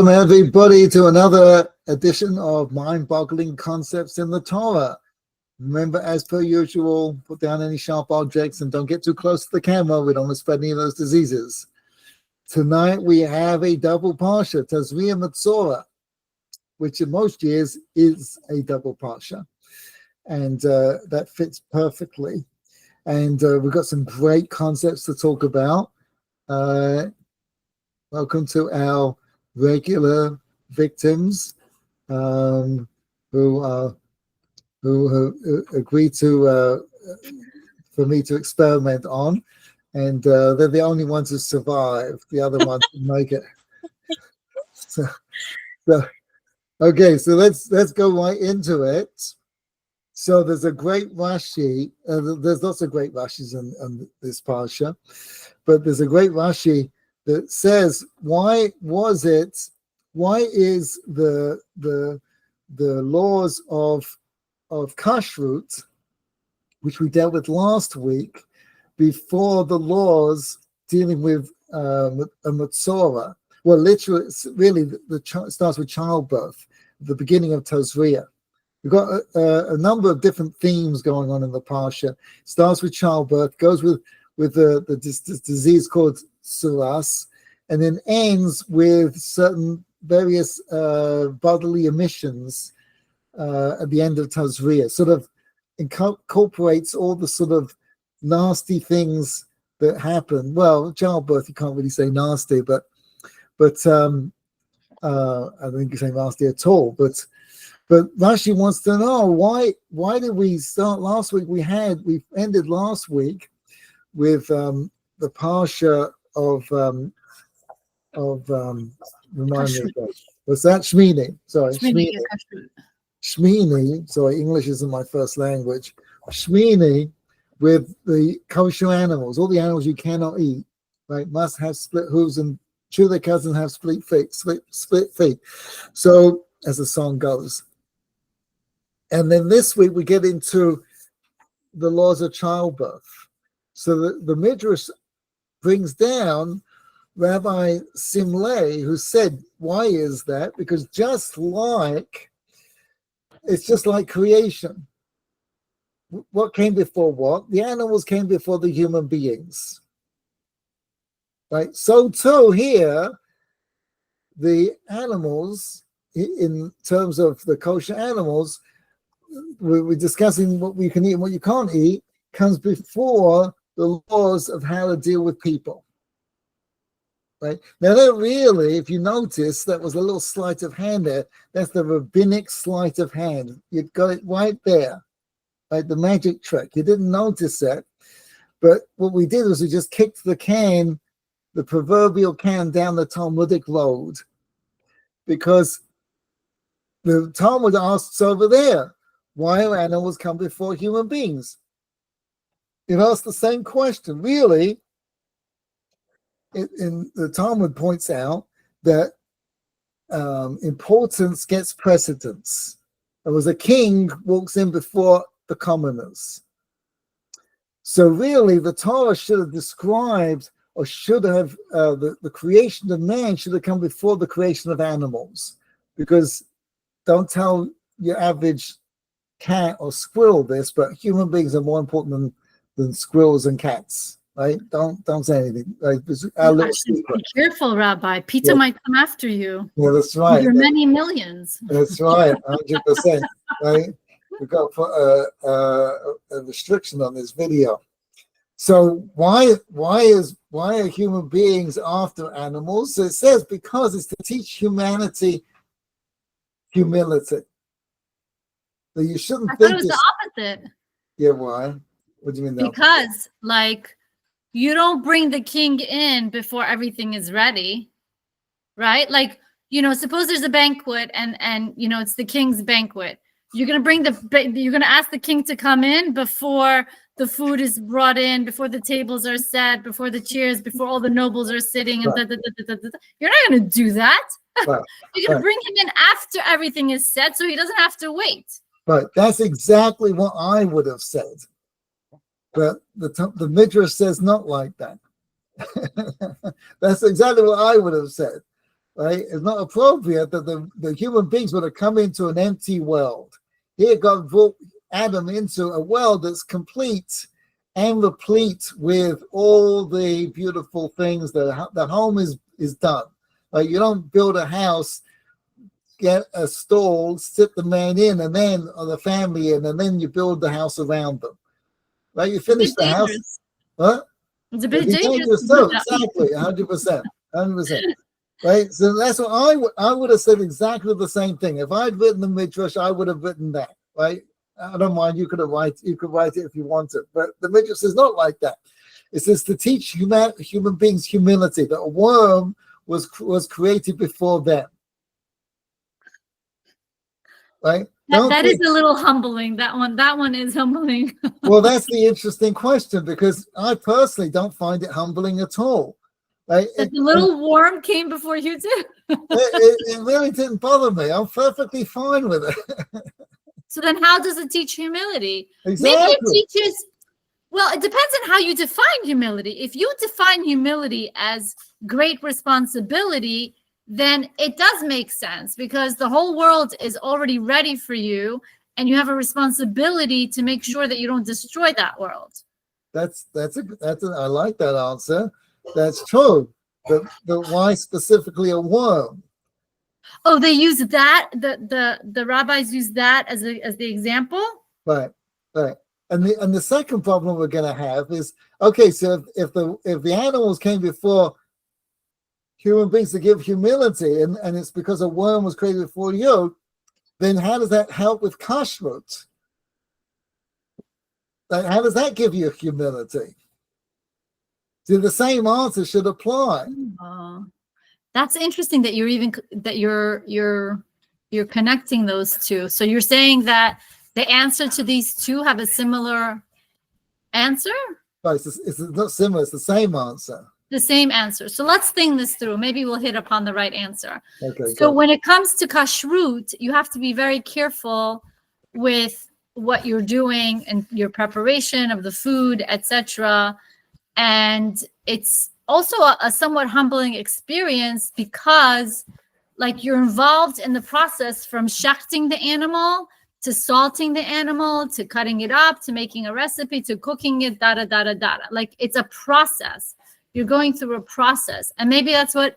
Welcome everybody to another edition of Mind-Boggling Concepts in the Torah. Remember, as per usual, put down any sharp objects and don't get too close to the camera. We don't want to spread any of those diseases. Tonight we have a double Parsha, Tazria Metzora, which in most years is a double Parsha. And that fits perfectly. And we've got some great concepts to talk about. Welcome to our regular victims who agreed to for me to experiment on, and they're the only ones who survive. The other ones didn't make it. So okay, so let's go right into it. So there's a great Rashi. There's lots of great Rashis in this parsha, but there's a great Rashi that says, why is the laws of kashrut, which we dealt with last week, before the laws dealing with a Metzora? Well, literally, really, it starts with childbirth, the beginning of Tazria. We've got a number of different themes going on in the Parsha. It starts with childbirth, goes with this disease called suras, and then ends with certain various bodily emissions at the end of Tazria. Sort of incorporates all the sort of nasty things that happen. Well, childbirth, you can't really say nasty, but I don't think you say nasty at all. But Rashi wants to know why did we start last week? We ended last week with the Parsha of remind me, what's that? Shmini. Sorry, Shmini. Sorry, English isn't my first language. Shmini, with the kosher animals, all the animals you cannot eat, right? Must have split hooves and chew their cousins have split feet. So as the song goes. And then this week we get into the laws of childbirth. So the Midrash brings down Rabbi Simlei, who said, why is that? Because it's just like creation. What came before what? The animals came before the human beings. Right? So too here, the animals, in terms of the kosher animals, we're discussing what we can eat and what you can't eat, comes before the laws of how to deal with people. Right? Now, that really, if you notice, that was a little sleight of hand there. That's the rabbinic sleight of hand. You've got it right there, right? The magic trick. You didn't notice that. But what we did was we just kicked the proverbial can down the Talmudic road, because the Talmud asks over there, why do animals come before human beings? It asks the same question. Really, the Talmud points out that importance gets precedence. There was a king walks in before the commoners. So really, the Torah should have described, or should have, the creation of man should have come before the creation of animals. Because don't tell your average cat or squirrel this, but human beings are more important than squirrels and cats. Right? Don't say anything. Like, be careful, Rabbi. Peter might come after you. Yeah, that's right. There are many millions. That's right, 100%. Right? We've got to put a restriction on this video. So why are human beings after animals? So it says because it's to teach humanity humility. So you shouldn't think it was the opposite. Yeah, why? What do you mean? Because you don't bring the king in before everything is ready, right? Like, suppose there's a banquet and it's the king's banquet. You're gonna ask the king to come in before the food is brought in, before the tables are set, before the chairs, before all the nobles are sitting, and you're not gonna do that. Right. You're gonna bring him in after everything is set, so he doesn't have to wait. Right. That's exactly what I would have said. But the Midrash says not like that. That's exactly what I would have said. right? It's not appropriate that the human beings would have come into an empty world. Here God brought Adam into a world that's complete and replete with all the beautiful things that the home is done. Like you don't build a house, get a stall, sit the man in, and then or the family in, and then you build the house around them. Right? You finish the house. What? It's a bit It'd be dangerous. too. Exactly, 100%. 100%. Right? So that's what I would have said exactly the same thing. If I'd written the Midrash, I would have written that. Right? I don't mind. You could write it if you want to, but the Midrash is not like that. It says to teach human beings humility. That a worm was created before them. Right? That is a little humbling. That one is humbling. Well, that's the interesting question, because I personally don't find it humbling at all. Right? The little worm came before you too. it really didn't bother me. I'm perfectly fine with it. So then how does it teach humility? Exactly. Maybe it teaches, well, it depends on how you define humility. If you define humility as great responsibility, then it does make sense, because the whole world is already ready for you and you have a responsibility to make sure that you don't destroy that world. I like that answer. That's true. But why specifically a worm? Oh, they use that. The rabbis use that as the example. Right. And the second problem we're going to have is, okay, so if the animals came before human beings to give humility, and it's because a worm was created before you, then how does that help with kashrut? Like, how does that give you humility? So the same answer should apply. That's interesting that you're connecting those two. So you're saying that the answer to these two have a similar answer? Right, it's not similar, it's the same answer. The same answer. So let's think this through. Maybe we'll hit upon the right answer. Okay. So when it comes to kashrut, you have to be very careful with what you're doing and your preparation of the food, etc. And it's also a somewhat humbling experience, because like you're involved in the process from shechting the animal to salting the animal to cutting it up to making a recipe to cooking it, like it's a process. You're going through a process, and maybe that's what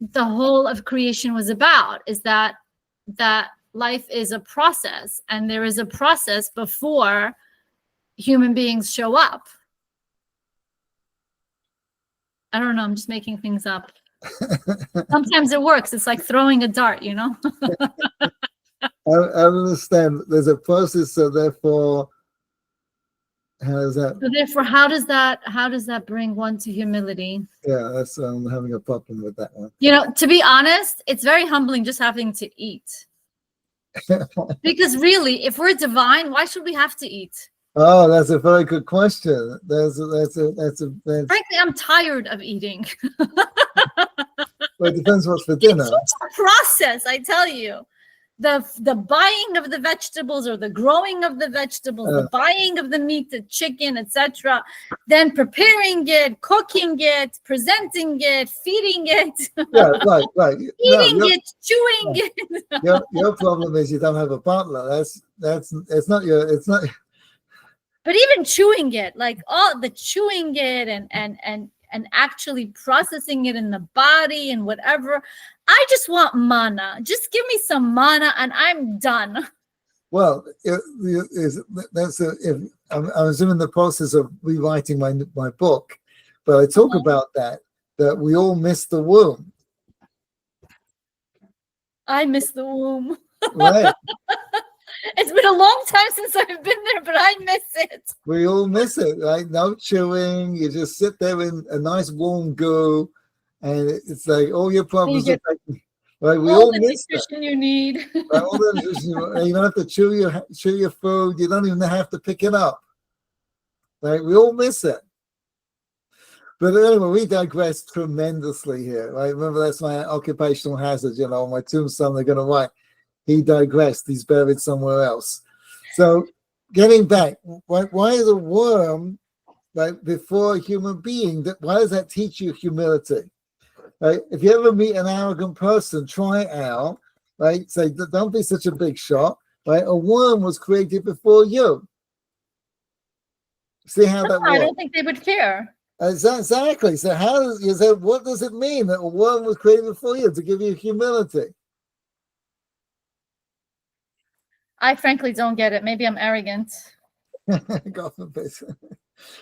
the whole of creation was about, is that life is a process, and there is a process before human beings show up. I don't know, I'm just making things up. Sometimes it works. It's like throwing a dart, you know? I understand. There's a process, so therefore, how does that? So therefore, how does that bring one to humility? Yeah, that's I'm having a problem with that one. You know, to be honest, it's very humbling just having to eat. Because really, if we're divine, why should we have to eat? Oh, that's a very good question. Frankly, I'm tired of eating. Well, it depends what's for dinner. It's a process, I tell you. The buying of the vegetables, or the growing of the vegetables, the buying of the meat, the chicken, etc., then preparing it, cooking it, presenting it, feeding it, Yeah, right. eating it, chewing it. Your problem is you don't have a butler. It's not. But even chewing it, like all the chewing it and actually processing it in the body and whatever. I just want mana. Just give me some mana and I'm done. Well, I'm assuming the process of rewriting my book, but I talk about that we all miss the womb. I miss the womb. Right. It's been a long time since I've been there, but I miss it. We all miss it, right? No chewing. You just sit there in a nice warm goo, and it's like all your problems are taken. Right? We all miss the nutrition you need. Right? All the nutrition you don't have to chew your food. You don't even have to pick it up. Right? We all miss it. But anyway, we digress tremendously here. Right? Remember, that's my occupational hazard. You know, on my tombstone, they're going to write, he digressed. He's buried somewhere else. So, getting back, why is a worm, right, before a human being? Why does that teach you humility? Right? If you ever meet an arrogant person, try it out. Right? Say, don't be such a big shot. Right? A worm was created before you. See how that I works? don't think they would care. Exactly. So how does you say? What does it mean that a worm was created before you to give you humility? I frankly don't get it. Maybe I'm arrogant. God forbid.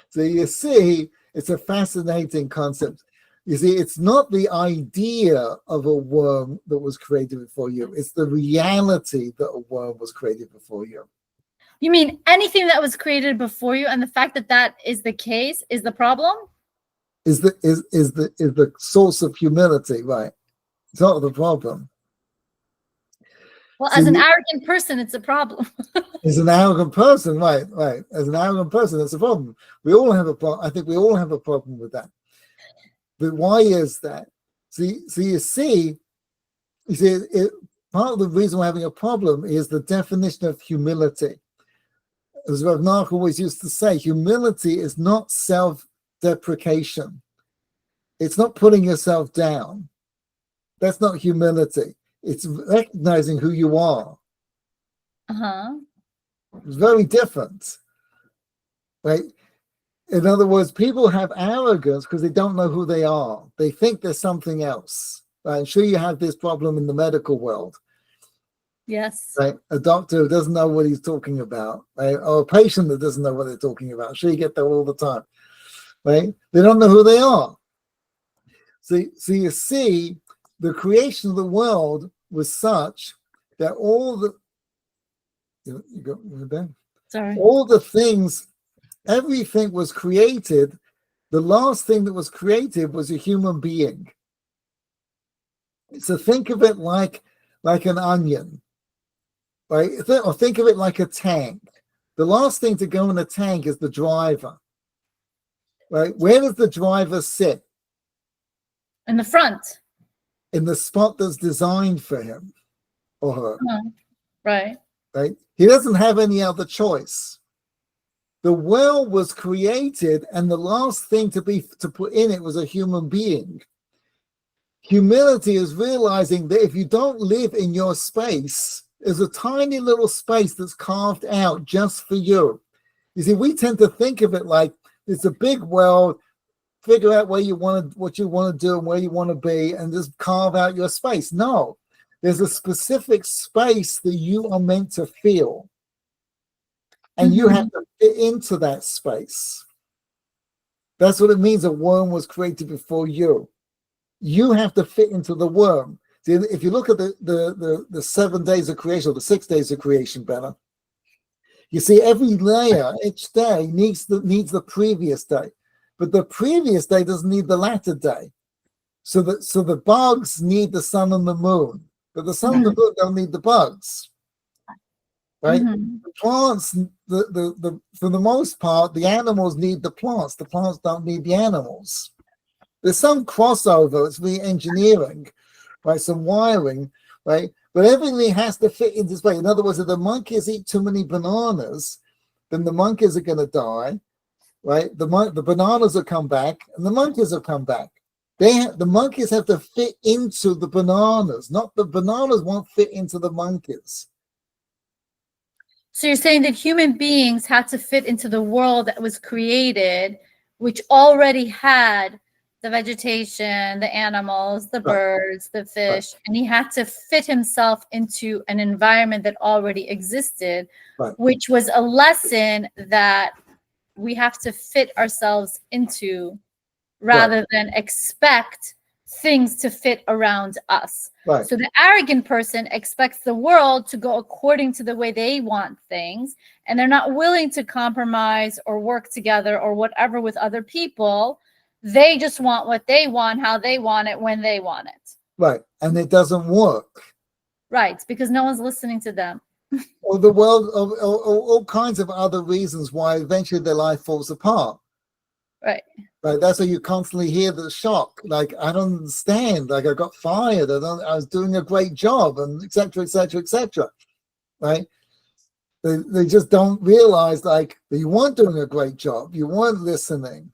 So you see, it's a fascinating concept. You see, it's not the idea of a worm that was created before you. It's the reality that a worm was created before you. You mean anything that was created before you, and the fact that that is the case is the problem? Is the source of humility, right? It's not the problem. Well, So as an arrogant person, it's a problem. as an arrogant person, right. As an arrogant person, that's a problem. We all have a problem. I think we all have a problem with that. But why is that? You see, part of the reason we're having a problem is the definition of humility. As Rav Nach always used to say, humility is not self-deprecation. It's not putting yourself down. That's not humility. It's recognizing who you are. It's very different, right? In other words, people have arrogance because they don't know who they are. They think there's something else. Right? I'm sure you have this problem in the medical world. Yes. Right? A doctor who doesn't know what he's talking about, right? Or a patient that doesn't know what they're talking about. I'm sure you get that all the time. Right? They don't know who they are. So you see, the creation of the world was such that all the all the things, everything was created. The last thing that was created was a human being. So think of it like an onion, right? Or think of it like a tank. The last thing to go in a tank is the driver, right? Where does the driver sit? In the front. In the spot that's designed for him or her. Right. Right? He doesn't have any other choice. The world was created, and the last thing to put in it was a human being. Humility is realizing that if you don't live in your space, there's a tiny little space that's carved out just for you. You see, we tend to think of it like it's a big world. Figure out what you want to do and where you want to be, and just carve out your space. No, there's a specific space that you are meant to feel, and you have to fit into that space. That's what it means. A worm was created before you. You have to fit into the worm. See, if you look at the 7 days of creation, or the 6 days of creation, better, you see every layer, each day needs the previous day. But the previous day doesn't need the latter day. So the bugs need the sun and the moon. But the sun and the moon don't need the bugs. Right? The plants, for the most part, the animals need the plants. The plants don't need the animals. There's some crossover, it's the engineering, right? Some wiring, right? But everything has to fit into space. In other words, if the monkeys eat too many bananas, then the monkeys are going to die. Right, the bananas will come back, and the monkeys will come back. The monkeys have to fit into the bananas, not the bananas won't fit into the monkeys. So you're saying that human beings had to fit into the world that was created, which already had the vegetation, the animals, the birds, the fish, and he had to fit himself into an environment that already existed, which was a lesson that we have to fit ourselves into rather than expect things to fit around us. So the arrogant person expects the world to go according to the way they want things, and they're not willing to compromise or work together or whatever with other people. They just want what they want, how they want it, when they want it. Right. And it doesn't work. Right. Because no one's listening to them. Or the world, all kinds of other reasons why eventually their life falls apart. Right. Right. That's why you constantly hear the shock. Like, I don't understand. Like, I got fired. I was doing a great job, and et cetera, et cetera, et cetera. Right. They just don't realize, like, that you weren't doing a great job. You weren't listening.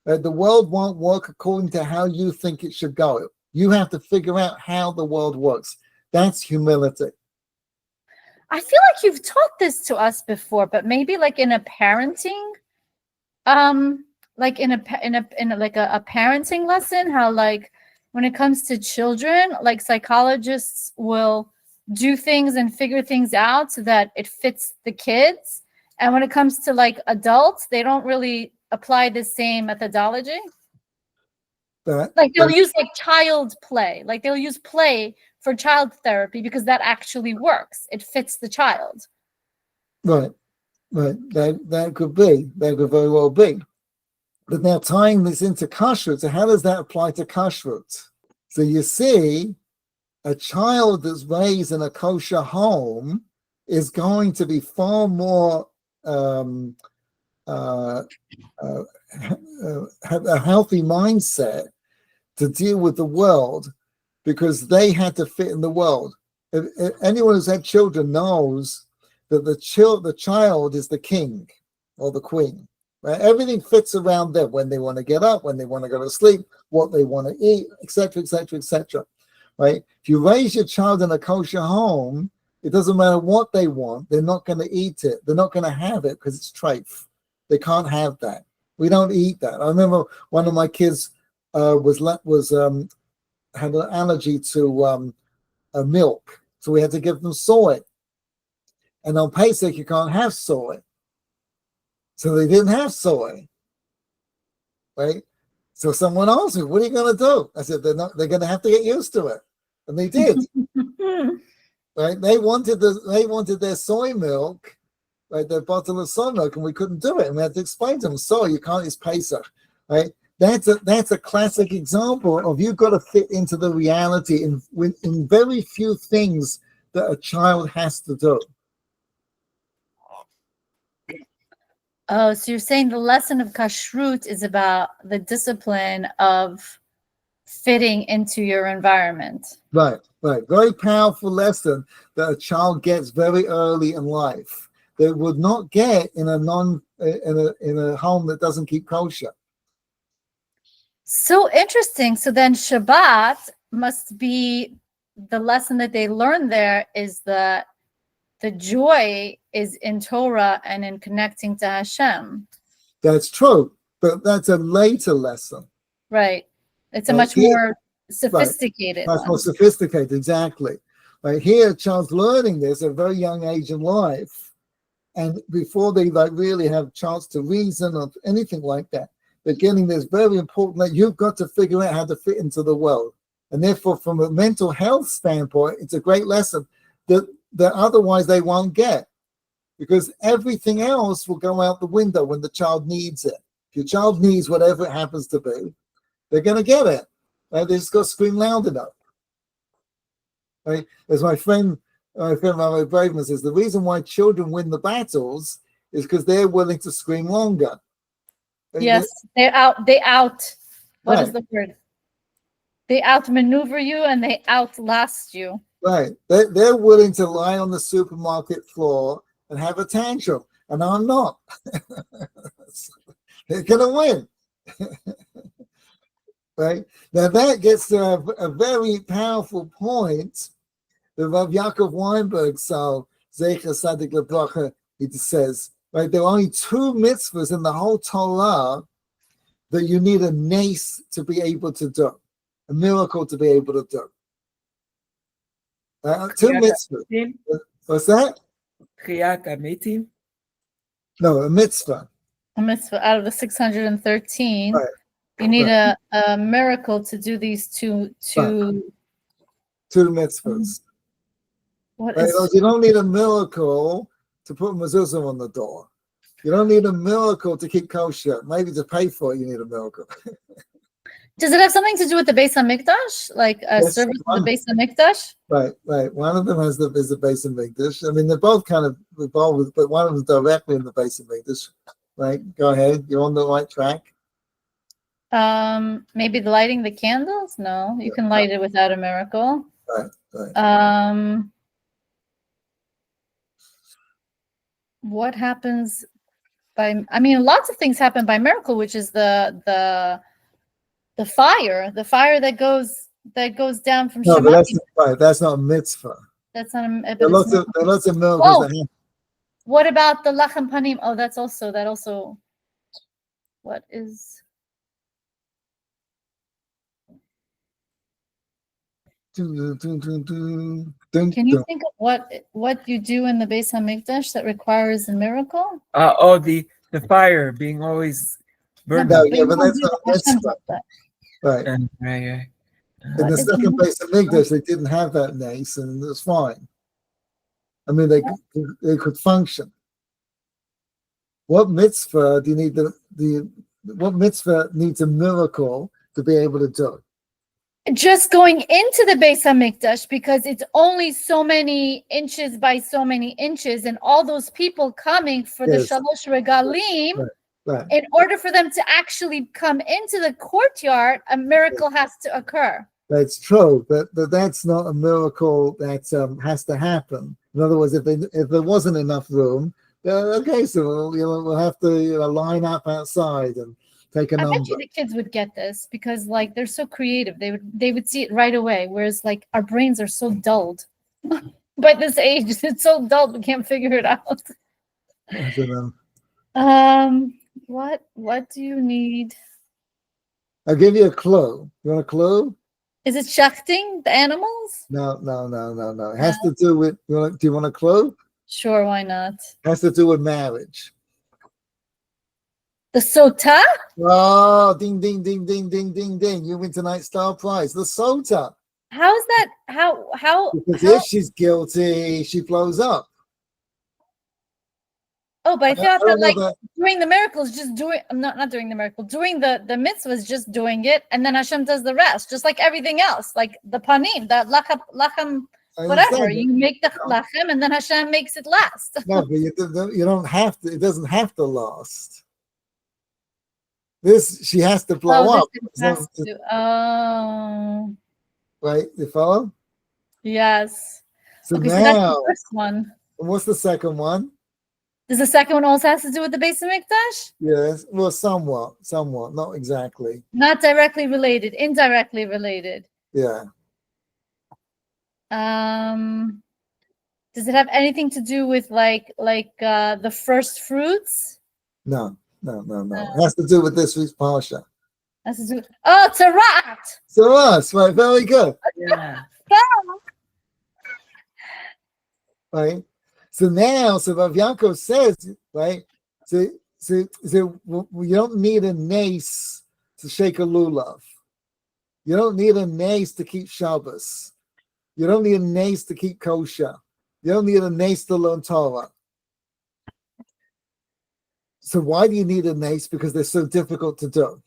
The world won't work according to how you think it should go. You have to figure out how the world works. That's humility. I feel like you've taught this to us before, but maybe like in a parenting, like in a parenting lesson, how like when it comes to children, like psychologists will do things and figure things out so that it fits the kids. And when it comes to like adults, they don't really apply the same methodology. Like they'll use like child play, like they'll use play for child therapy because that actually works. It fits the child. Right. That could be. That could very well be. But now tying this into kashrut, so how does that apply to kashrut? So you see, a child that's raised in a kosher home is going to be far more have a healthy mindset to deal with the world because they had to fit in the world. If anyone who's had children knows that the child is the king or the queen. Right? Everything fits around them when they want to get up, when they want to go to sleep, what they want to eat, etc., etc., etc. Right? If you raise your child in a kosher home, it doesn't matter what they want. They're not going to eat it. They're not going to have it because it's treif. They can't have that. We don't eat that. I remember one of my kids had an allergy to milk, so we had to give them soy. And on Pesach, you can't have soy. So they didn't have soy, right? So someone asked me, what are you going to do? I said, they're going to have to get used to it. And they did, right? They wanted their soy milk, right? Their bottle of soy milk, and we couldn't do it. And we had to explain to them, so you can't use Pesach, right? That's a classic example of you've got to fit into the reality in very few things that a child has to do. Oh, so you're saying the lesson of kashrut is about the discipline of fitting into your environment. Right. Very powerful lesson that a child gets very early in life that would not get in a home that doesn't keep kosher. So interesting. So then Shabbat must be the lesson that they learn there is that the joy is in Torah and in connecting to Hashem. That's true, but that's a later lesson. Right. It's a much more sophisticated much more sophisticated, exactly. Right here, a child's learning this at a very young age in life, and before they really have a chance to reason or anything like that, they're getting this very important that you've got to figure out how to fit into the world. And therefore, from a mental health standpoint, it's a great lesson that otherwise they won't get, because everything else will go out the window when the child needs it. If your child needs whatever it happens to be, they're going to get it. Right? They just got to scream loud enough. Right? As my friend Rabbi Braveman says, the reason why children win the battles is because they're willing to scream longer. Yes, they out. What is the word? They outmaneuver you and they outlast you. Right. They're willing to lie on the supermarket floor and have a tantrum, and I'm not. They're going to win. Right? Now that gets to a very powerful point that Rav Yaakov Weinberg, so Zecher Sadik Lebracha, he says, right, there are only two mitzvahs in the whole Torah that you need a nace to be able to do, a miracle to be able to do. Two mitzvahs. What's that? No, a mitzvah. A mitzvah out of the 613. Right. You need a miracle to do these two mitzvahs. You don't need a miracle to put mezuzah on the door. You don't need a miracle to keep kosher. Maybe to pay for it, you need a miracle. Does it have something to do with the Beis HaMikdash? Like a service of the Beis HaMikdash? Right. One of them is the Beis HaMikdash. I mean, they're both kind of involved, but one of them is directly in the Beis HaMikdash. Right? Go ahead. You're on the right track. Maybe lighting the candles? No, you can light it without a miracle. Right. What happens lots of things happen by miracle, which is the fire that goes that goes down from No, but Shemayim. that's not right. That's not a mitzvah. That's not a, There but are it's not. lots of miracles Oh, that happen. what about the lachem panim? Oh, that also. What is? Can you think of what you do in the Beis Hamikdash that requires a miracle? The fire being always burning. No, but yeah, you but don't that's do not that. Hashem mitzvah. does that. Right. Right. In What the is second the place of Migdash, they didn't have that nace, and it was fine. I mean, they could function. What mitzvah do you need what mitzvah needs a miracle to be able to do? Just going into the Beis Hamikdash, because it's only so many inches by so many inches, and all those people coming for Yes. the Shalosh Regalim, Right. in order for them to actually come into the courtyard, a miracle has to occur. That's true, but that's not a miracle that has to happen. In other words, if there wasn't enough room, okay, so we'll have to line up outside and take a I number. bet you the kids would get this because like they're so creative. They would see it right away. Whereas like our brains are so dulled. By this age, it's so dulled we can't figure it out. I don't know. What do you need? I'll give you a clue. You want a clue? Is it shachting the animals? No. It has to do with. Do you want a clue? Sure, why not? It has to do with marriage. The sota? Oh, ding, ding, ding, ding, ding, ding, ding. You win tonight's star prize. The sota. How is that? How? Because if she's guilty, she blows up. Oh, but I thought don't that know like doing the miracles, just doing not doing the miracle, doing the mitzvah is just doing it, and then Hashem does the rest, just like everything else, like the panim, the lachem, whatever. You make the lachem, and then Hashem makes it last. No, but you don't have to. It doesn't have to last. She has to blow up. Oh, Right, you follow? yes. So Okay, now, so that's the first one. what's the second one? Does the second one also has to do with the Beis Hamikdash? Yes, well, somewhat, not exactly. Not directly related, indirectly related. Yeah. Does it have anything to do with like the first fruits? No. It has to do with this week's Parsha. Has to do. Oh, Tzara. So us, right? Very good. Yeah. Right. So now, Rav Yaakov says, right? So you don't need a nace to shake a lulav. You don't need a nace to keep Shabbos. You don't need a nace to keep kosher. You don't need a nace to learn Torah. So why do you need a nace? Because they're so difficult to do.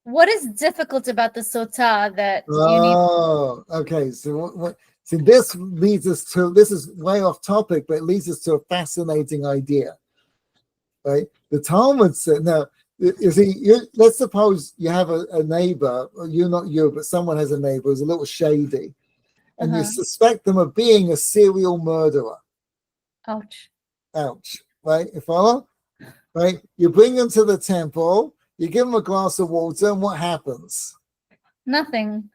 What is difficult about the sota that you need? Oh, okay. So see, this leads us to, this is way off topic, but it leads us to a fascinating idea, right? The Talmud said, now, you see, let's suppose you have a neighbor, or not you, but someone has a neighbor who's a little shady, and you suspect them of being a serial murderer. Ouch. Right? You follow? Right? You bring them to the temple, you give them a glass of water, and what happens? Nothing.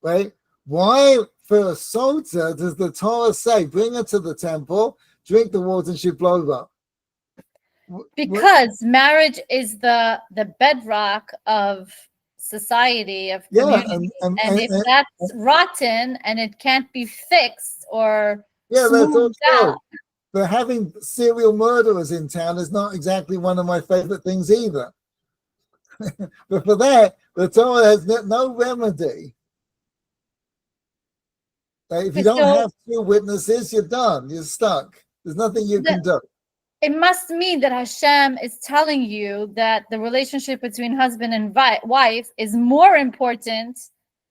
Right? Why for a sota does the Torah say, bring her to the temple, drink the water, and she blows up? Because marriage is the bedrock of society, of community. And if that's rotten and it can't be fixed or that's all out. But having serial murderers in town is not exactly one of my favorite things either. But for that, the Torah has no remedy. If you don't have two witnesses, you're done. You're stuck. There's nothing you can do. It must mean that Hashem is telling you that the relationship between husband and wife is more important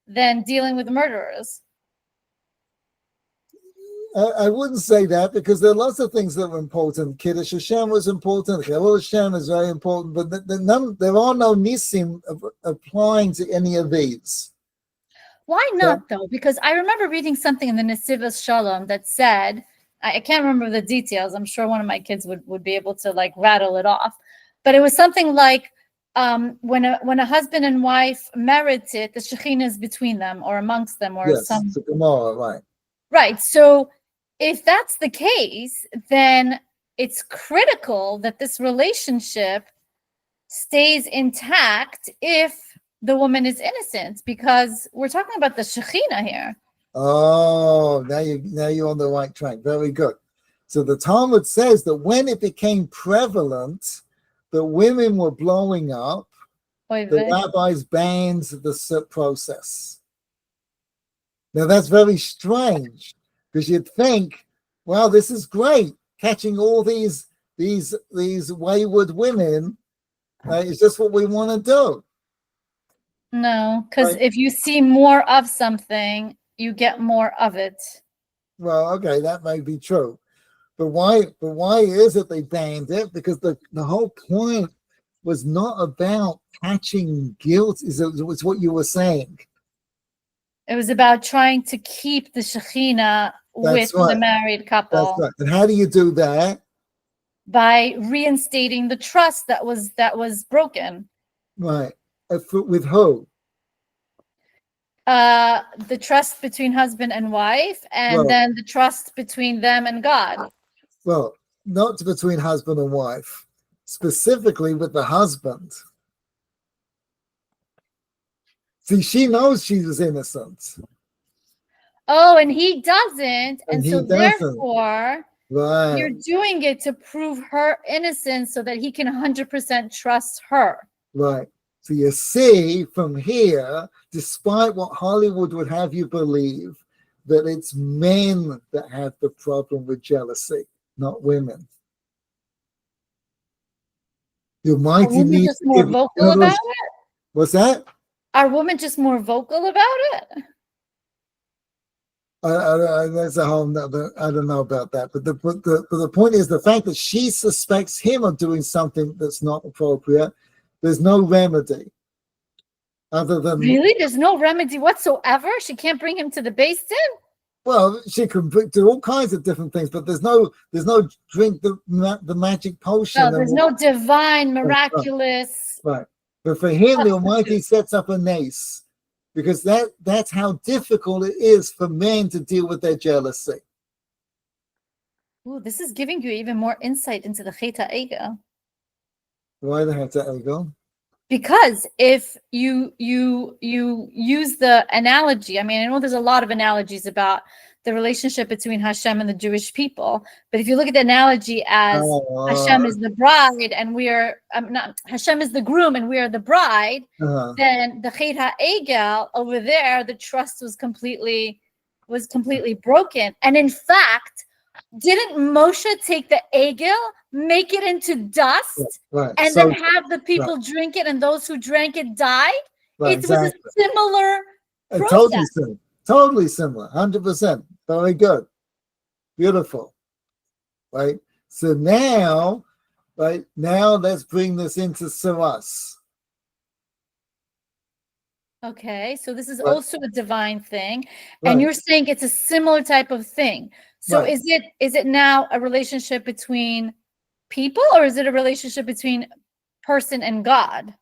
than dealing with murderers. I wouldn't say that, because there are lots of things that are important. Kiddush Hashem was important. Chilul Hashem is very important, but there are no nisim applying to any of these. Why not, though? Because I remember reading something in the Nesivos Shalom that said, I can't remember the details. I'm sure one of my kids would be able to like rattle it off. But it was something like when a husband and wife merit it, the Shekhinah is between them or amongst them or Yes, some. it's a Gemara, right. Right. So if that's the case, then it's critical that this relationship stays intact if the woman is innocent, because we're talking about the Shekhinah here. Oh, now you're on the right track. Very good. So the Talmud says that when it became prevalent that women were blowing up, the rabbis banned the process. Now that's very strange, because you'd think, well, this is great, catching all these wayward women. It's just what we want to do. No, because Right. if you see more of something, you get more of it. Well, okay, that may be true. But why is it they banned it? Because the whole point was not about catching guilt. It's what you were saying. It was about trying to keep the Shekhinah with the married couple. That's right. And how do you do that? By reinstating the trust that was broken. Right. With who? The trust between husband and wife, and then the trust between them and God. Well, not between husband and wife, specifically with the husband. See, she knows she was innocent. Oh, and he doesn't. And so therefore, right, you're doing it to prove her innocence so that he can 100% trust her. Right. So you see from here, despite what Hollywood would have you believe, that it's men that have the problem with jealousy, not women. You might need just more vocal about it. What's that? Are women just more vocal about it? That's a whole nother. I don't know about that, but the point is the fact that she suspects him of doing something that's not appropriate. There's no remedy other than there's no remedy whatsoever. She can't bring him to the Beis Din. Well, she can do all kinds of different things, but there's no drink the magic potion. No, there's no divine, miraculous. Right. But for him, the Almighty sets up a nace, because that's how difficult it is for men to deal with their jealousy. Ooh, this is giving you even more insight into the Cheta Ego. Why the Cheta Ego? Because if you use the analogy, I mean, I know there's a lot of analogies about the relationship between Hashem and the Jewish people, but if you look at the analogy as Hashem is the bride and we are Hashem is the groom and we are the bride, then the Chet HaEgel over there, the trust was completely broken. And in fact, didn't Moshe take the Egel, make it into dust, and then have the people drink it, and those who drank it died? It was a similar process. Totally similar, 100%. Very good. Beautiful. Right? So now let's bring this into Saras. Okay, so this is also a divine thing, and you're saying it's a similar type of thing. So is it now a relationship between people, or is it a relationship between person and God?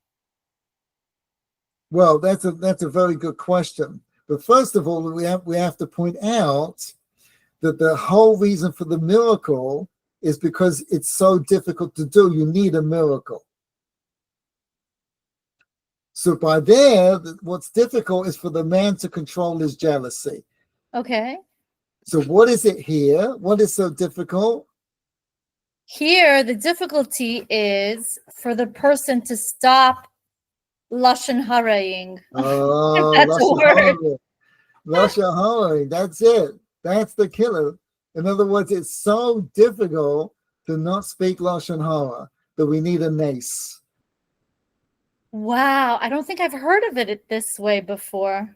Well, that's a very good question. But first of all, we have to point out that the whole reason for the miracle is because it's so difficult to do. You need a miracle. So by there, what's difficult is for the man to control his jealousy. Okay. So what is it here? What is so difficult? Here, the difficulty is for the person to stop lashon haraying. Oh, that's a word. Lashon haraying. That's it. That's the killer. In other words, it's so difficult to not speak lashon hara that we need a nace. Wow, I don't think I've heard of it this way before.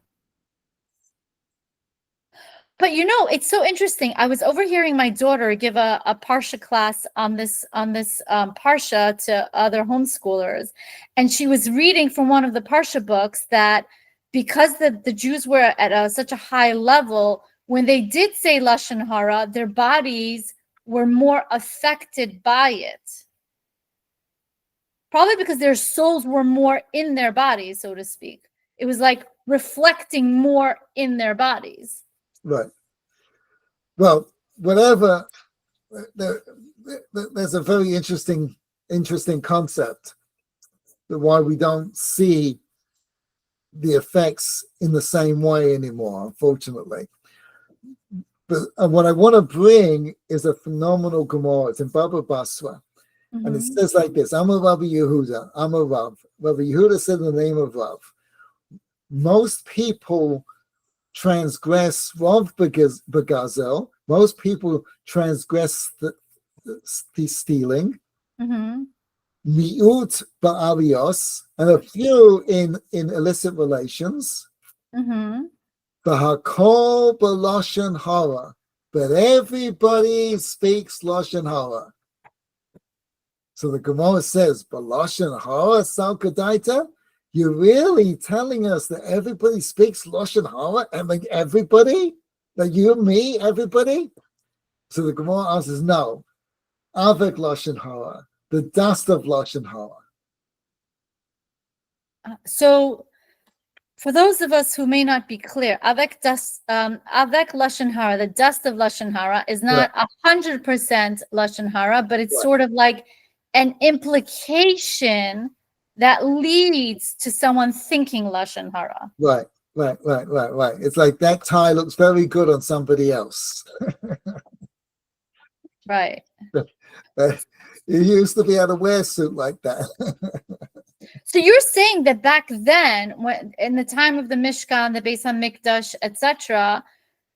But it's so interesting. I was overhearing my daughter give a Parsha class on this Parsha to other homeschoolers, and she was reading from one of the Parsha books that because the Jews were at such a high level, when they did say lashon hara, their bodies were more affected by it. Probably because their souls were more in their bodies, so to speak. It was like reflecting more in their bodies. Right. Well, whatever. There's a very interesting concept that why we don't see the effects in the same way anymore, unfortunately. But what I want to bring is a phenomenal Gemara. It's in Baba Basra. And it says like this: I'm a Rabbi Yehuda. I'm a Rav. Rabbi Yehuda said in the name of Rav. Most people transgress Rav Begazel. Most people transgress the stealing. Miut ba'arios, and a few in illicit relations. Bahakol b'lashon hara, but everybody speaks lashon hara. So the Gemara says, b'lashon hara salkadaita. You're really telling us that everybody speaks lashon hara? I mean, everybody? Like you, me, everybody? So the Gemara answers, no. Avek lashon hara, the dust of lashon hara. So, for those of us who may not be clear, avek lashon hara, the dust of lashon hara, is not 100% lashon hara, but it's sort of like an implication that leads to someone thinking lashon hara. Right. It's like that tie looks very good on somebody else. Right. You used to be able to wear a suit like that. So you're saying that back then, when in the time of the Mishkan, the Beis HaMikdash, etc.,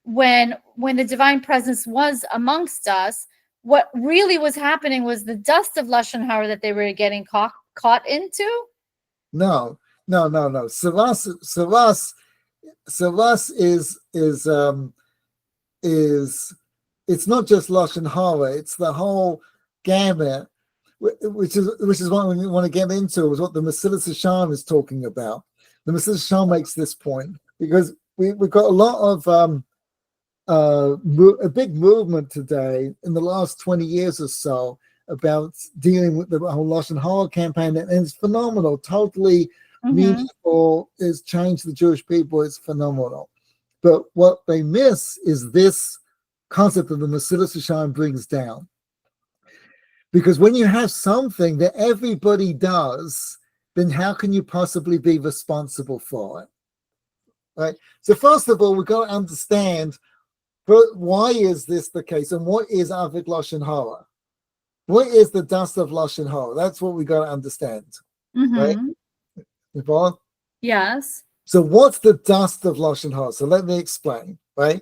when the divine presence was amongst us, what really was happening was the dust of lashon hara that they were getting caught into? No. Saras is it's not just lashon hara; it's the whole gamut, which is what we want to get into. Is what the Metzora Hashem is talking about. The Metzora Hashem makes this point because we've got a lot of a big movement today in the last 20 years or so about dealing with the whole lashon hara campaign, and it's phenomenal, totally meaningful. It's changed the Jewish people. It's phenomenal. But what they miss is this concept that the Metzora Hashem brings down. Because when you have something that everybody does, then how can you possibly be responsible for it? Right? So first of all, we've got to understand why is this the case, and what is avik lashon hara? What is the dust of lashon hara? That's what we got to understand, right? Yvonne? Yes. So what's the dust of lashon hara? So let me explain, right?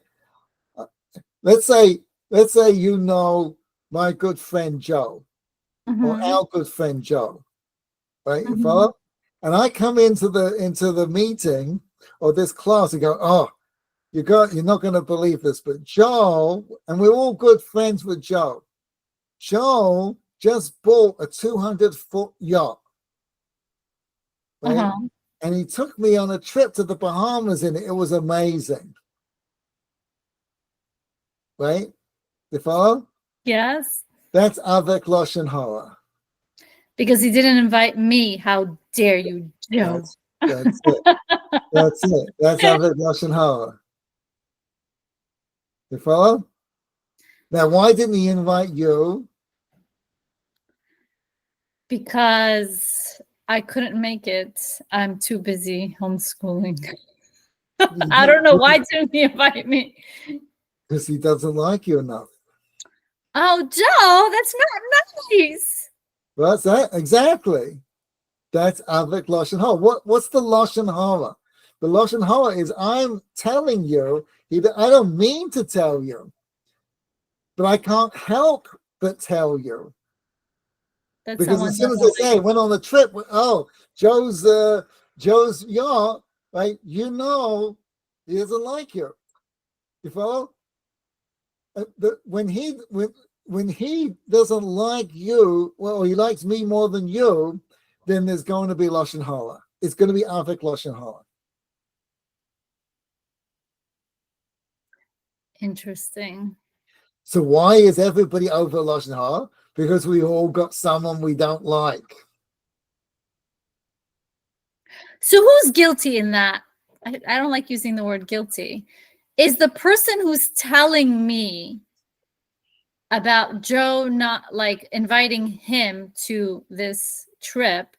Let's say you know my good friend Joe, or our good friend Joe, right? You follow? And I come into the meeting or this class and go, oh, you're not going to believe this, but Joe, and we're all good friends with Joe. Joe just bought a 200-foot yacht, right? And he took me on a trip to the Bahamas in it. It was amazing, right? You follow? Yes. That's avek lashon hara. Because he didn't invite me. How dare you, Joe? That's it. That's it. That's avek lashon hara. You follow? Now, why didn't he invite you? Because I couldn't make it. I'm too busy homeschooling. I don't know. Why didn't he invite me? Because he doesn't like you enough. Oh, Joe, that's not nice. That's that exactly. That's avik lashon hara. What's the lashon hara? The lashon hara is I'm telling you. I don't mean to tell you, but I can't help but tell you. Because as soon as I say I went on a trip, oh, Joe's yacht, right? You know, he doesn't like you. You follow? When he doesn't like you, well, he likes me more than you, then there's going to be lashon hara. It's going to be avik lashon hara. Interesting. So why is everybody over lashon hara? Because we all got someone we don't like. So who's guilty in that? I don't like using the word guilty. Is the person who's telling me about Joe not like inviting him to this trip,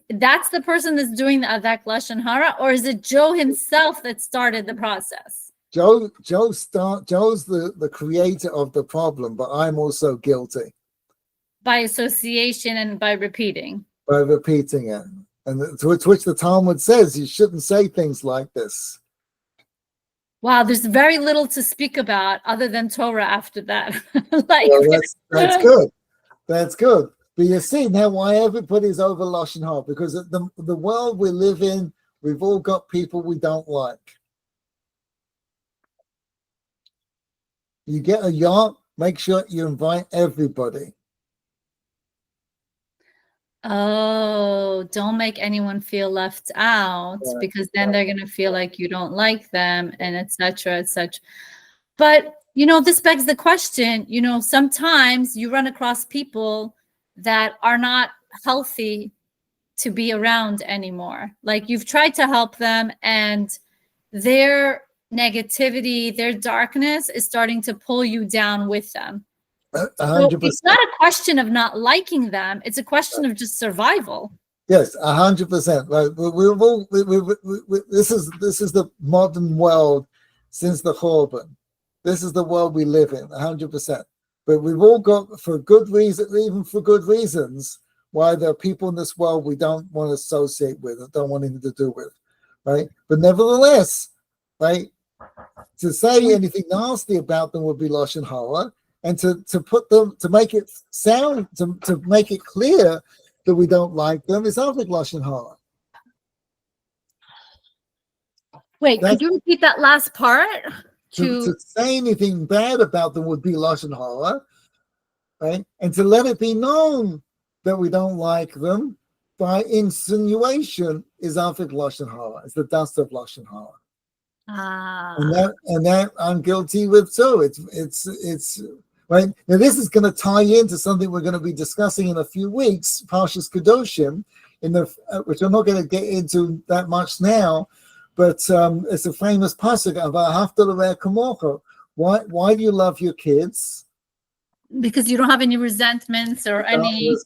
that's the person that's doing the Adak Lashon Hara, or is it Joe himself that started the process? Joe's the creator of the problem, but I'm also guilty By association and by repeating. by repeating it. And to which the Talmud says you shouldn't say things like this. Wow, there's very little to speak about other than Torah after that. Like, Well, that's good. That's good. But you see now why everybody's over Lashon Hara, because the world we live in, we've all got people we don't like. You get a yacht, make sure you invite everybody. oh, don't make anyone feel left out, Right, because then they're going to feel like you don't like them, and etc., etc. But, this begs the question, sometimes you run across people that are not healthy to be around anymore. Like, you've tried to help them, and their negativity, their darkness is starting to pull you down with them. So 100%. it's not a question of not liking them. It's a question of just survival. Yes, 100%. Right. This is the modern world since the Churban. This is the world we live in, 100%. But we've all got, for good reason, even for good reasons, why there are people in this world we don't want to associate with and don't want anything to do with, right? But nevertheless, right, to say anything nasty about them would be Lashon Hara, and to put them, to make it sound, to make it clear that we don't like them is Avik Lashon Hara. Wait, could you repeat that last part? To say anything bad about them would be Lashon Hara, right? And to let it be known that we don't like them by insinuation is Avik Lashon Hara. It's the dust of Lashon Hara. And that I'm guilty with too. It's right now. This is going to tie into something we're going to be discussing in a few weeks, Parshas Kedoshim, which I'm not going to get into that much now, but it's a famous pasuk of Ahavta l're'echa kamocha. Why do you love your kids? Because you don't have any resentments or any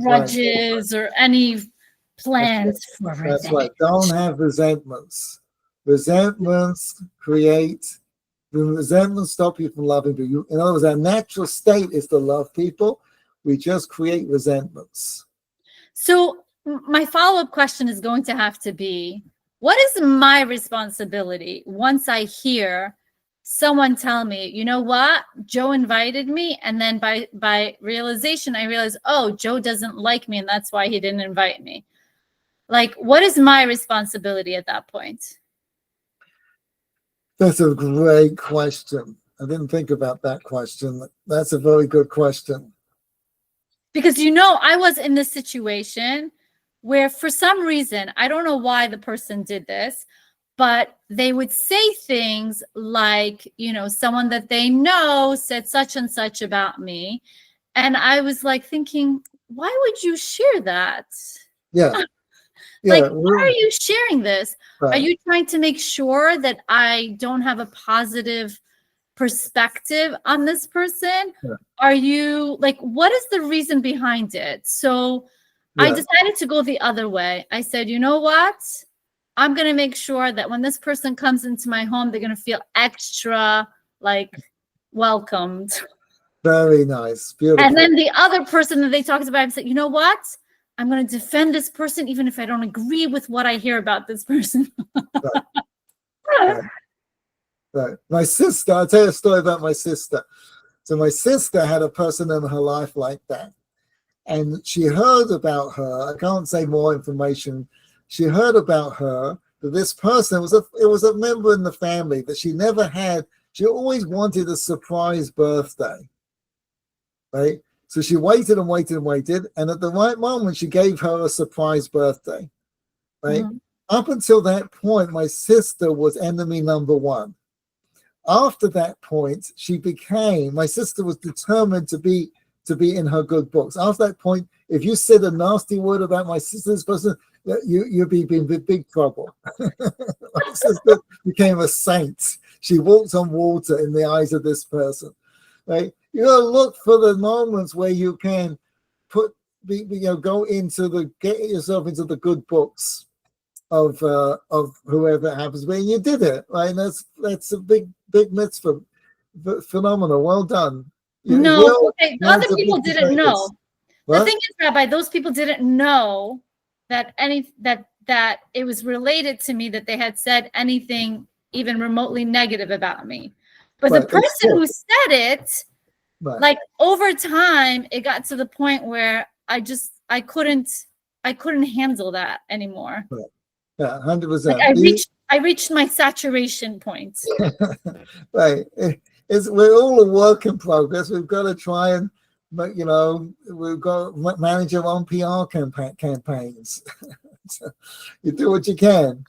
grudges or any plans for revenge. That's right. Don't have resentments. Resentments stop you from loving people. In other words, our natural state is to love people. We just create resentments. So my follow-up question is going to have to be, what is my responsibility once I hear someone tell me, you know what, Joe invited me, and then by realization, I realize, oh, Joe doesn't like me, and that's why he didn't invite me. Like, what is my responsibility at that point? That's a great question. I didn't think about that question. That's a very good question. Because, I was in this situation where for some reason, I don't know why the person did this, but they would say things like, someone that they know said such and such about me. And I was like thinking, why would you share that? Yeah. Like, why are you sharing this? Right. Are you trying to make sure that I don't have a positive perspective on this person? Yeah. Are you like, what is the reason behind it? So I decided to go the other way. I said, you know what? I'm going to make sure that when this person comes into my home, they're going to feel extra welcomed. Very nice. Beautiful. And then the other person that they talked about, I said, you know what? I'm going to defend this person, even if I don't agree with what I hear about this person. Right. My sister, I'll tell you a story about my sister. So my sister had a person in her life like that. And she heard about her. I can't say more information. She heard about her, that this person, it was a member in the family that she never had. She always wanted a surprise birthday. Right? So she waited and waited and waited, and at the right moment, she gave her a surprise birthday, right? Mm-hmm. Up until that point, my sister was enemy number one. After that point, my sister was determined to be to be in her good books. After that point, if you said a nasty word about my sister's person, you'd be in big trouble. My sister became a saint. She walked on water in the eyes of this person. Right? You gotta look for the moments where you can get yourself into the good books of whoever it happens to be, and you did it, right? And that's a big mitzvah, phenomenal. Well done. No, okay. The other people big didn't know. percentage. The What? thing is, Rabbi, those people didn't know that that it was related to me, that they had said anything even remotely negative about me. But the Right, person who said it, Right. like over time, it got to the point where I couldn't handle that anymore. Yeah, 100%. Like I reached my saturation point. Right. We're all a work in progress. We've got to try and, we've got to manage our own PR campaigns. So you do what you can.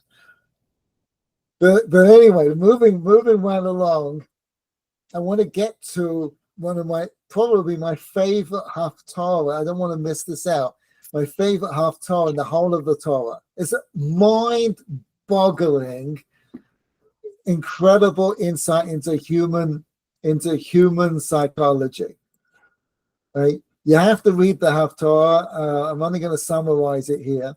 But anyway, moving right along, I want to get to one of probably my favorite haftarah. I don't want to miss this out. My favorite haftarah in the whole of the Torah. It's a mind-boggling, incredible insight into human psychology. Right? You have to read the haftarah. I'm only going to summarize it here,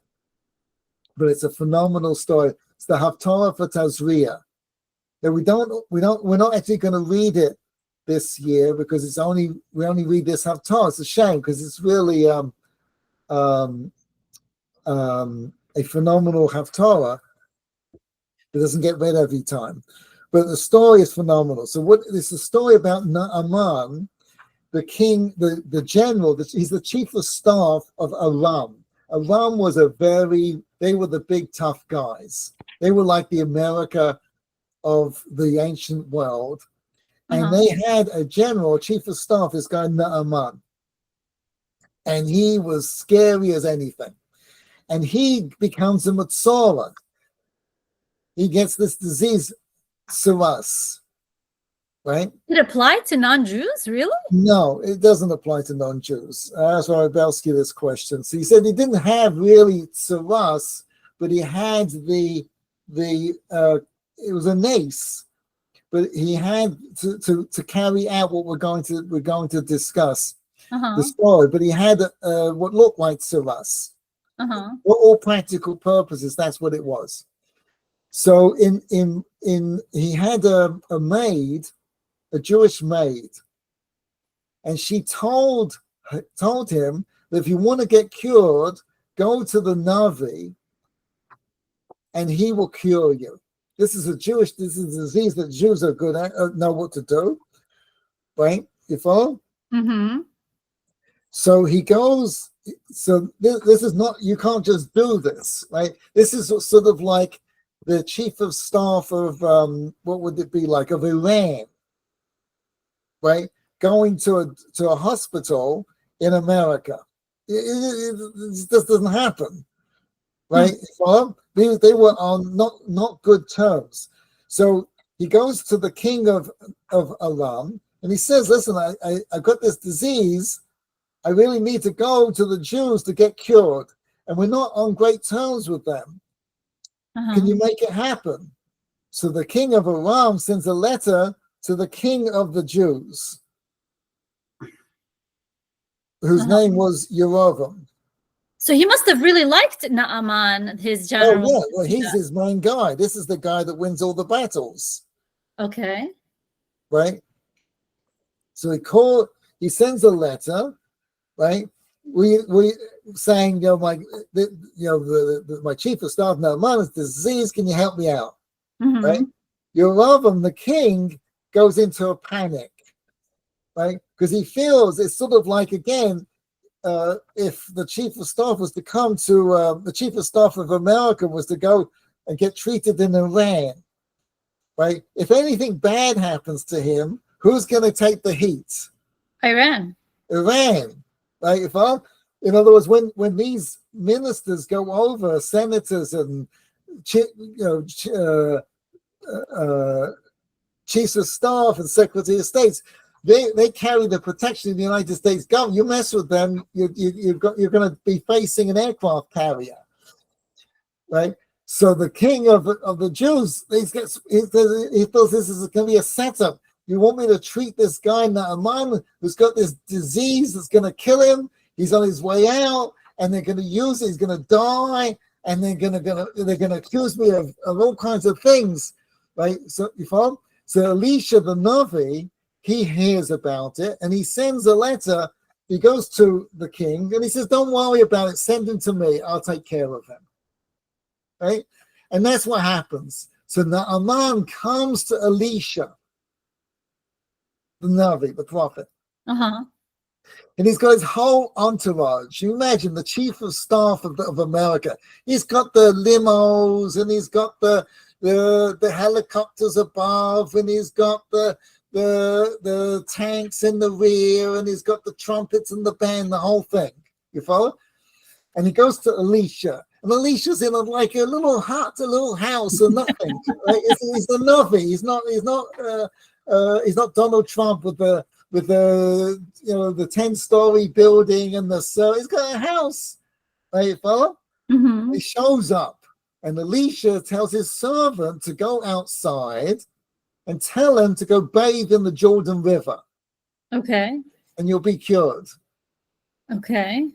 but it's a phenomenal story. It's the haftarah for Tazria. That we're not actually going to read it this year because we only read this haftarah. It's a shame because it's really a phenomenal haftarah. It doesn't get read every time, but the story is phenomenal. So it's a story about Naaman, the king, the general. He's the chief of staff of Aram. Aram was they were the big tough guys. They were like the America of the ancient world. And they had a general, chief of staff, this guy Naaman. And he was scary as anything. And he becomes a Metzora. He gets this disease, Siras. Right? It applied to non-Jews, really? No, it doesn't apply to non-Jews. That's why I asked you this question. So he said he didn't have really Siras, but he had it was a nace, but he had to carry out what we're going to discuss the story. But he had what looked like Siras. For all practical purposes, that's what it was. So he had a maid, a Jewish maid, and she told him that if you want to get cured, go to the Navi, and he will cure you. This is a disease that Jews are good at, know what to do, right? You follow? Mm-hmm. So he goes. So this is not. You can't just do this, right? This is sort of like the chief of staff of what would it be like of Iran, right? Going to a hospital in America. This doesn't happen, right? Well, they were on not good terms. So he goes to the king of Aram and he says, "Listen, I got this disease. I really need to go to the Jews to get cured, and we're not on great terms with them. Can you make it happen?" So the king of Aram sends a letter to the king of the Jews, whose name was Yerovam. So he must have really liked Naaman, his general. Oh, yeah. Well, he's his main guy. This is the guy that wins all the battles. Okay. Right? So he sends a letter, right? We saying, my chief of staff, Naaman, is disease. Can you help me out? Right? Yerovam, the king, goes into a panic, right? Because he feels it's sort of like, again, if the chief of staff was to come to the chief of staff of America was to go and get treated in Iran, right? If anything bad happens to him, who's going to take the heat? Iran, right? In other words, when these ministers go over, senators and chiefs of staff and secretary of states, they carry the protection of the United States government. You mess with them, you're going to be facing an aircraft carrier, right? So the king of the Jews, he feels this is going to be a setup. You want me to treat this guy Naaman who's got this disease that's going to kill him? He's on his way out, and they're going to use it. He's going to die, and they're going to accuse me of all kinds of things, right? So you follow? So Elisha the Navi, he hears about it, and he sends a letter. He goes to the king, and he says, "Don't worry about it. Send him to me. I'll take care of him." Right? And that's what happens. So Naaman comes to Elisha, the Navi, the prophet. Uh-huh. And he's got his whole entourage. You imagine the chief of staff of America. He's got the limos, and he's got the helicopters above, and he's got the tanks in the rear, and he's got the trumpets and the band, the whole thing. You follow? And he goes to Elisha, and Elisha's in like a little hut, a little house, or nothing. Right? He's the Navi. He's not Donald Trump with the 10-story building and he's got a house. Right, you follow? Mm-hmm. He shows up, and Elisha tells his servant to go outside and tell him to go bathe in the Jordan River. Okay. And you'll be cured. Okay.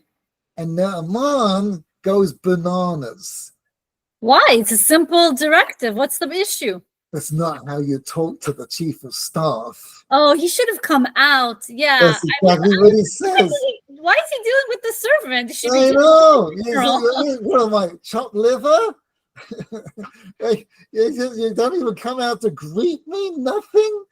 And Naaman goes bananas. Why? It's a simple directive. What's the issue? That's not how you talk to the chief of staff. Oh, he should have come out. Yeah. That's exactly what he says. Why is he dealing with the servant? He should I be know. What am I, chopped liver? You don't even come out to greet me? Nothing?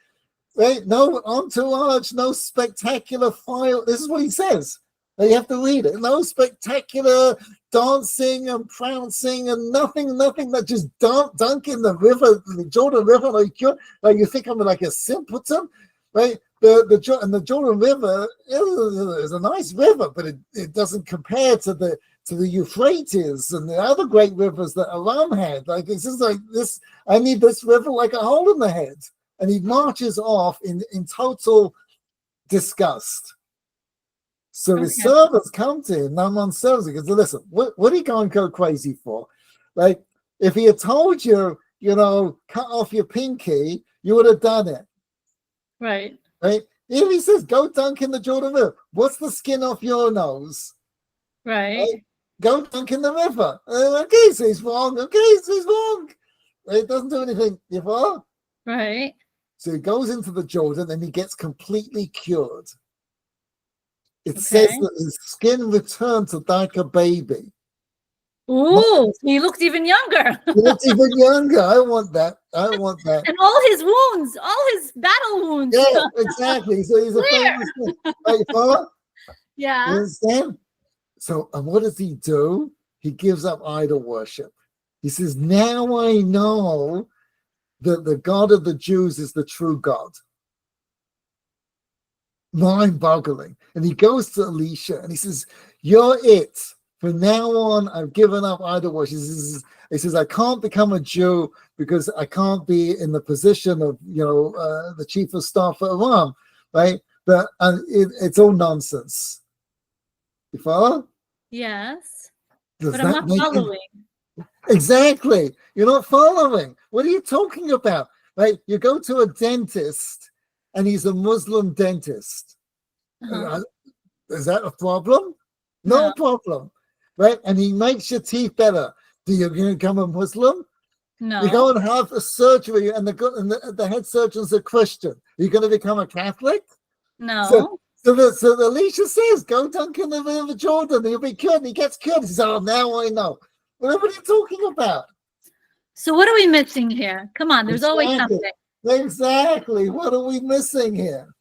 Right? No entourage, no spectacular file. This is what he says. You have to read it. No spectacular dancing and prancing and nothing that just dunk in the river, the Jordan River, like you think I'm like a simpleton, right? The Jordan River is a nice river, but it doesn't compare to the Euphrates and the other great rivers that Aram had. Like it's just like this. I need this river like a hole in the head, and he marches off in total disgust. So his servants come to him, Naaman's servants, and goes, "Listen, what are you going to go crazy for? Like, if he had told you, cut off your pinky, you would have done it." Right. Right? If he says, "Go dunk in the Jordan River," what's the skin off your nose? Right. Go dunk in the river. Okay, so he's wrong. Okay, so he's wrong. It doesn't do anything. You follow? Right. So he goes into the Jordan and he gets completely cured. It says that his skin returned to like a baby. Ooh, he looked even younger. He looked even younger. I want that. And all his wounds, all his battle wounds. Yeah, exactly. So he's a famous man. Right, follow? Yeah. You understand? So, and what does he do? He gives up idol worship. He says, "Now I know that the God of the Jews is the true God." Mind-boggling. And he goes to Elisha and he says, "You're it. From now on, I've given up idol worship." He says, "I can't become a Jew because I can't be in the position of, the chief of staff at Aram, right? But it's all nonsense." You follow? Yes. Does But I'm not following. Exactly. You're not following. What are you talking about? Right? You go to a dentist and he's a Muslim dentist. Is that a problem? No problem. Right? And he makes your teeth better. Do you become a Muslim? No. You go and have a surgery and the head surgeon's a Christian. Are you going to become a Catholic? No. So Elisha says, "Go dunk in the river Jordan, you'll be cured." And he gets cured. He says, "Oh, now I know." What are you talking about? So what are we missing here? Come on, there's always something. Exactly. What are we missing here?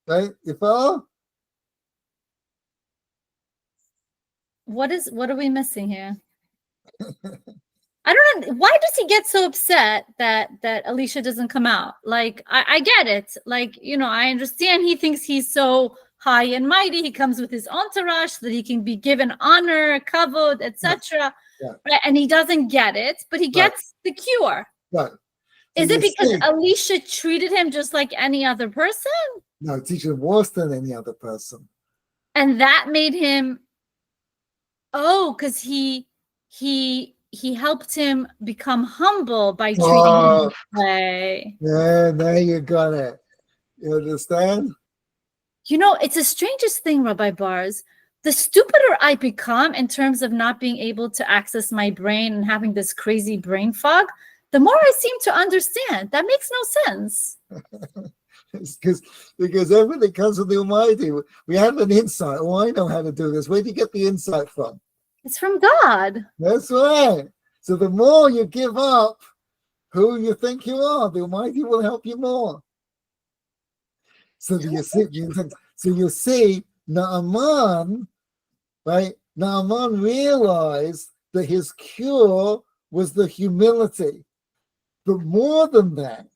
Right? You follow? What are we missing here? I don't know. Why does he get so upset that Elisha doesn't come out? Like, I get it. Like, I understand he thinks he's so high and mighty. He comes with his entourage so that he can be given honor, kavod, etc. Yeah. Right? And he doesn't get it, but he gets the cure. Right. Is it you because see- Elisha treated him just like any other person? No, teacher worse than any other person. And that made him, because he helped him become humble by treating him Oh, this way. yeah, there you got it. You understand? You know, it's the strangest thing, Rabbi Bars. The stupider I become in terms of not being able to access my brain and having this crazy brain fog, the more I seem to understand. That makes no sense. It's because everything comes from the Almighty. We have an insight. Oh, I know how to do this. Where do you get the insight from? It's from God. That's right. So the more you give up who you think you are, the Almighty will help you more. So you see, Naaman, right? Naaman realized that his cure was the humility. But more than that,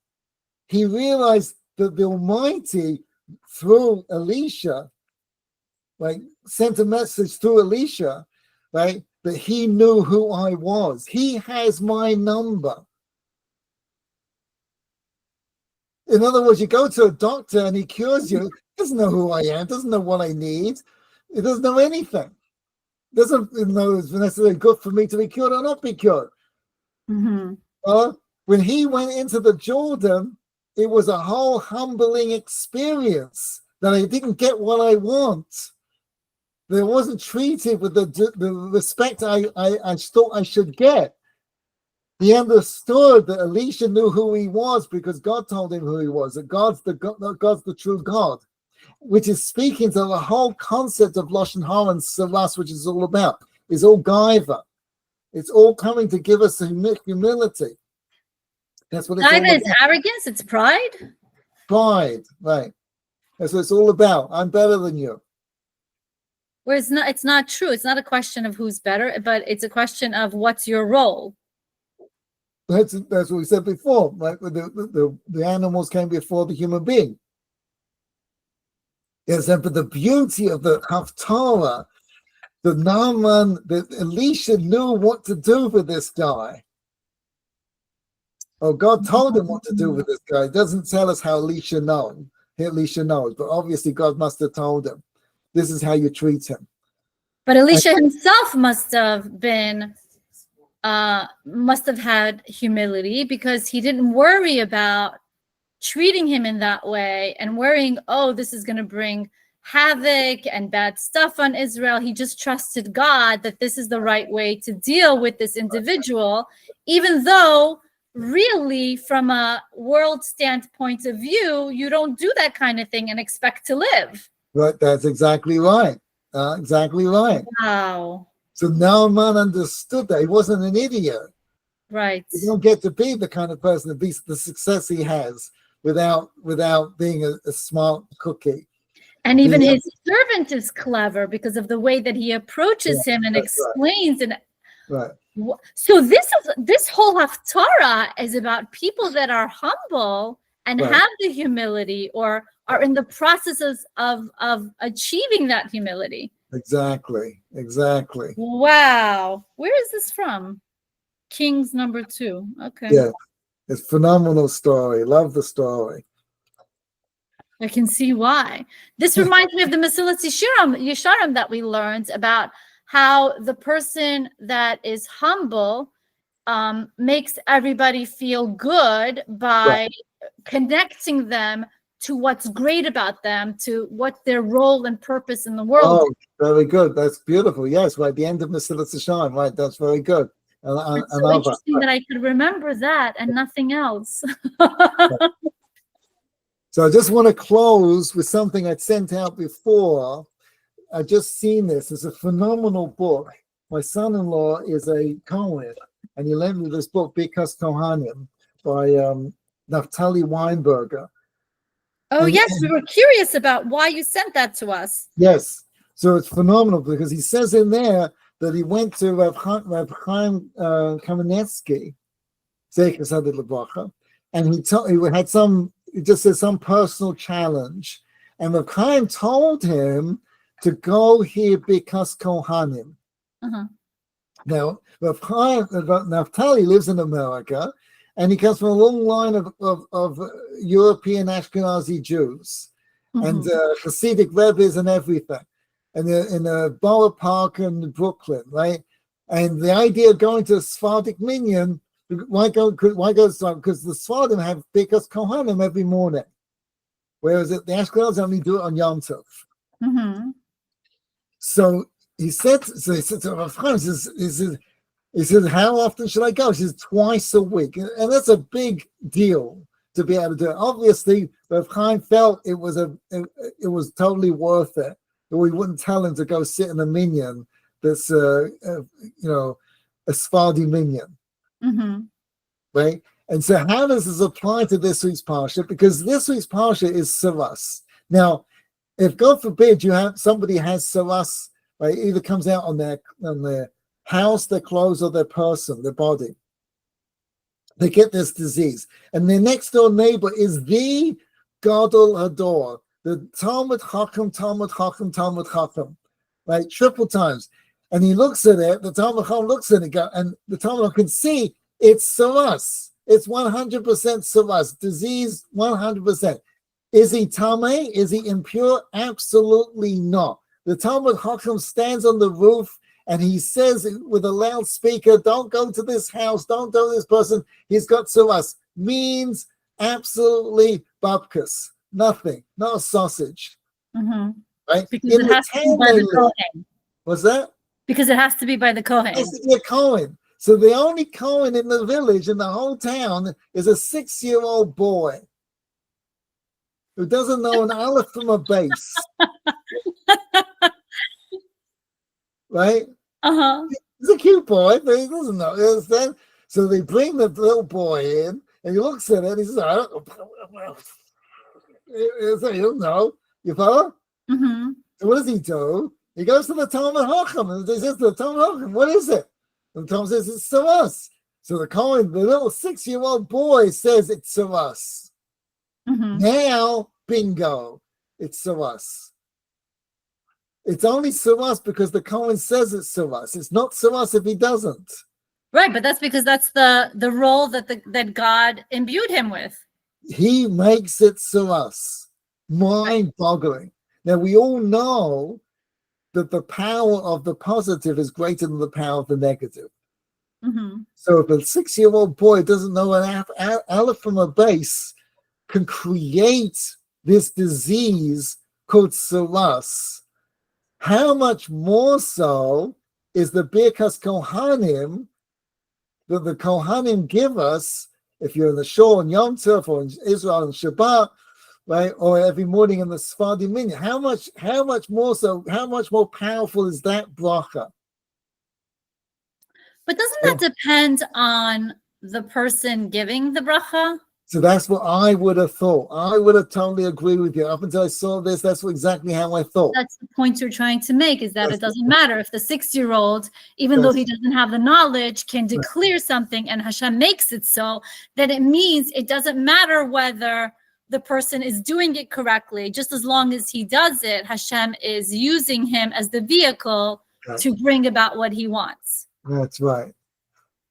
he realized that the Almighty, through Elisha, like sent a message through Elisha, right? That he knew who I was. He has my number. In other words, you go to a doctor and he cures you, doesn't know who I am, doesn't know what I need. It doesn't know anything. Doesn't know it's necessarily good for me to be cured or not be cured. Mm-hmm. When he went into the Jordan, it was a whole humbling experience that I didn't get what I want. That I wasn't treated with the respect I thought I should get. He understood that Elisha knew who he was because God told him who he was. That God's the true God, which is speaking to the whole concept of Lashon Hara and Saras, which is all about. It's all gaiva. It's all coming to give us humility. That's what it's all Neither about. it's arrogance, it's pride. Pride, right? That's what it's all about. I'm better than you. Where it's not true. It's not a question of who's better, but it's a question of what's your role. That's what we said before. Right? The animals came before the human being. Yes, and but the beauty of the Haftarah, the Naaman, that Elisha knew what to do with this guy. Oh, God told him what to do with this guy. It doesn't tell us how Elisha knows, but obviously God must have told him. This is how you treat him. But Elisha himself must have had humility because he didn't worry about treating him in that way and worrying, oh, this is going to bring havoc and bad stuff on Israel. He just trusted God that this is the right way to deal with this individual, even though really from a world standpoint of view, you don't do that kind of thing and expect to live. Right, that's exactly right. Exactly right. Wow. So Naaman understood that. He wasn't an idiot. Right. You don't get to be the kind of person to be the success he has without being a smart cookie. And even his servant is clever because of the way that he approaches him and explains. Right. Right. So this whole Haftarah is about people that are humble and have the humility or are in the processes of achieving that humility. Exactly. Wow. Where is this from? Kings number 2. Okay. Yeah. It's a phenomenal story. Love the story. I can see why. This reminds me of the Mesilas Yesharim that we learned about how the person that is humble makes everybody feel good by connecting them to what's great about them, to what their role and purpose in the world is. Oh, very good. That's beautiful. Yes, right. The end of Mesilas Yesharim. Right. That's very good. It's so interesting that I could remember that and nothing else. So I just want to close with something I'd sent out before. I just seen this. It's a phenomenal book. My son-in-law is a Kohen, and he lent me this book, Bikas Kohanim, by Naftali Weinberger. Oh, yes, we were curious about why you sent that to us. Yes, so it's phenomenal because he says in there that he went to Rav Chaim Kamenetsky, and he had some. It just says some personal challenge, and Rav Chaim told him to go here because Kohanim. Uh-huh. Now, Rav Chaim, Naftali lives in America, and he comes from a long line of European Ashkenazi Jews and Hasidic rabbis and everything, and in a borough park in Brooklyn, right? And the idea of going to a Sephardic minyan, why go? Because the Sephardim have Birkas Kohanim every morning, whereas the Ashkenazis only do it on Yom Tov. So he said to Rav Chaim, he says, how often should I go? She says, twice a week. And that's a big deal to be able to do it. Obviously, Rav Chaim felt it was totally worth it. But we wouldn't tell him to go sit in a minyan that's, a Sephardi minyan. Right? And so how does this apply to this week's Parsha? Because this week's Parsha is Saras. Now, if God forbid somebody has Saras, right, either comes out on their house, their clothes, or their person, their body, they get this disease. And their next door neighbor is the Gadol Hador, the Talmud Chacham, right, triple times. And he looks at it, the Talmud Chacham looks at it, and the Talmud can see it's Saras. It's 100% Saras, disease 100%. Is he Tameh? Is he impure? Absolutely not. The Talmud Chacham stands on the roof and he says with a loudspeaker, don't go to this house, don't go to this person, he's got Saras. Means absolutely babkas, nothing, not a sausage. Right? Because it has to be by the Kohen. What's that? Because it has to be by the Kohen. It has to be a Kohen. So the only Kohen in the village, in the whole town, is a 6-year-old boy who doesn't know an aleph from a base. Right? He's a cute boy, but he doesn't know. You understand? So they bring the little boy in, and he looks at it, and he says, I don't know. You follow? So what does he do? He goes to the Talmud Chacham, and he says to the Talmud Chacham, what is it? And Tom says, it's Saras. So the Kohen, the little 6-year-old boy, says it's Saras. Now, bingo, it's Saras. It's only Saras because the Kohen says it's Saras. It's not Saras if he doesn't. Right, but that's because that's the role that God imbued him with. He makes it Saras. Mind-boggling. Now, we all know that the power of the positive is greater than the power of the negative. So if a 6-year-old boy doesn't know an aleph from a base, can create this disease called Saras, how much more so is the Birkas Kohanim that the Kohanim give us if you're in the shul on Yom Tov or in Israel on Shabbat, right, or every morning in the Sephardi minyan? How much more so? How much more powerful is that bracha? But doesn't that depend on the person giving the bracha? So that's what I would have thought. I would have totally agreed with you. Up until I saw this, that's exactly how I thought. That's the point you're trying to make, is that it doesn't matter if the 6-year-old, even though he doesn't have the knowledge, can declare something and Hashem makes it so, that it means it doesn't matter whether the person is doing it correctly. Just as long as he does it, Hashem is using him as the vehicle to bring about what he wants. That's right.